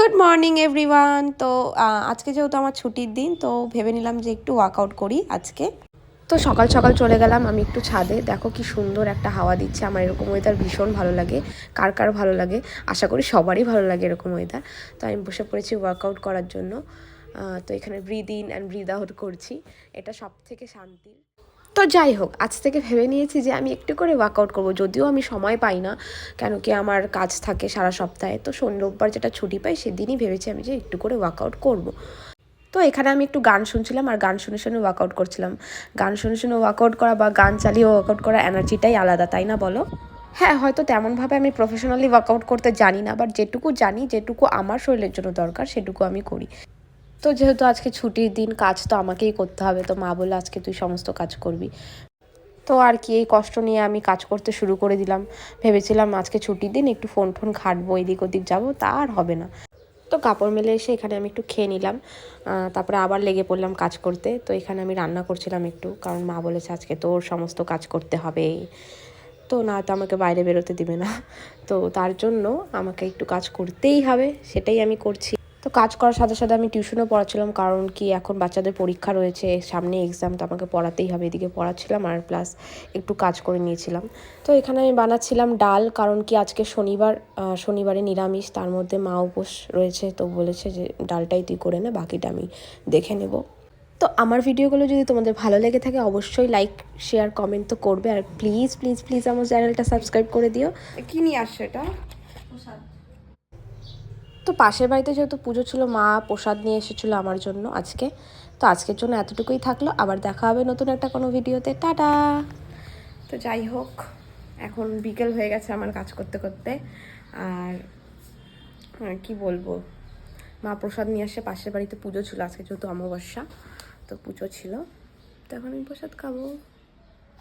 Good morning everyone. তো আজকে যেহেতু আমার ছুটির দিন, তো ভেবে নিলাম যে একটু ওয়ার্কআউট করি আজকে। তো সকাল সকাল চলে গেলাম আমি একটু ছাদে। দেখো কি সুন্দর একটা হাওয়া দিচ্ছে। আমার এরকম ওয়েদার ভীষণ ভালো লাগে। কার কার ভালো লাগে, আশা করি সবারই ভালো লাগে এরকম ওয়েদার। তো আমি বসে পড়েছি ওয়ার্কআউট করার জন্য। তো এখানে breathe in and breathe out করছি, এটা সব থেকে শান্তির। তো যাই হোক, আজ থেকে ভেবে নিয়েছি যে আমি একটু করে ওয়ার্কআউট করবো, যদিও আমি সময় পাই না, কেন কি আমার কাজ থাকে সারা সপ্তাহে। তো রোববার যেটা ছুটি পাই সেদিনই ভেবেছি আমি যে একটু করে ওয়ার্কআউট করব। তো এখানে আমি একটু গান শুনছিলাম আর গান শুনে শুনে ওয়ার্কআউট করছিলাম। গান শুনে শুনে ওয়ার্কআউট করা বা গান চালিয়ে ওয়ার্কআউট করা এনার্জিটাই আলাদা, তাই না বলো? হ্যাঁ, হয়তো তেমনভাবে আমি প্রফেশনালি ওয়ার্কআউট করতে জানি না, বাট যেটুকু জানি, যেটুকু আমার শরীরের জন্য দরকার সেটুকু আমি করি। তো যেহেতু আজকে ছুটির দিন, কাজ তো আমাকেই করতে হবে, তো মা বললো আজকে তুই সমস্ত কাজ করবি। তো আর কি, এই কষ্ট নিয়ে আমি কাজ করতে শুরু করে দিলাম। ভেবেছিলাম আজকে ছুটির দিন একটু ফোন ঘাঁটবো, এদিক ওদিক যাবো, তা আর হবে না। তো কাপড় মেলে এসে এখানে আমি একটু খেয়ে নিলাম, তারপরে আবার লেগে পড়লাম কাজ করতে। তো এখানে আমি রান্না করছিলাম একটু, কারণ মা বলেছে আজকে তোর সমস্ত কাজ করতে হবে, তো না তো আমাকে বাইরে বেরোতে দিবে না। তো তার জন্য আমাকে একটু কাজ করতেই হবে, সেটাই আমি করছি। তো কাজ করার সাথে সাথে আমি টিউশনও পড়াচ্ছিলাম, কারণ কি এখন বাচ্চাদের পরীক্ষা রয়েছে, সামনে এক্সাম, তো আমাকে পড়াতেই হবে। এদিকে পড়াচ্ছিলাম আর প্লাস একটু কাজ করে নিয়েছিলাম। তো এখানে আমি বানাচ্ছিলাম ডাল, কারণ কি আজকে শনিবার, শনিবারে নিরামিষ, তার মধ্যে মা উপোস রয়েছে, তো বলেছে যে ডালটাই তুই করে নে, বাকিটা আমি দেখে নেব। তো আমার ভিডিওগুলো যদি তোমাদের ভালো লেগে থাকে অবশ্যই লাইক, শেয়ার, কমেন্ট তো করবে, আর প্লিজ প্লিজ প্লিজ আমার চ্যানেলটা সাবস্ক্রাইব করে দিও। কি নিয়ে আসছে এটা? তো পাশের বাড়িতে যেহেতু পুজো ছিল, মা প্রসাদ নিয়ে এসেছিলো আমার জন্য আজকে। তো আজকের জন্য এতটুকুই থাকলো, আবার দেখা হবে নতুন একটা কোনো ভিডিওতে। টাটা। তো যাই হোক, এখন বিকেল হয়ে গেছে আমার কাজ করতে করতে। আর কি বলবো, মা প্রসাদ নিয়ে আসে, পাশের বাড়িতে পুজো ছিল আজকে যেহেতু অমাবস্যা, তো পুজো ছিল, তো এখন আমি প্রসাদ খাবো।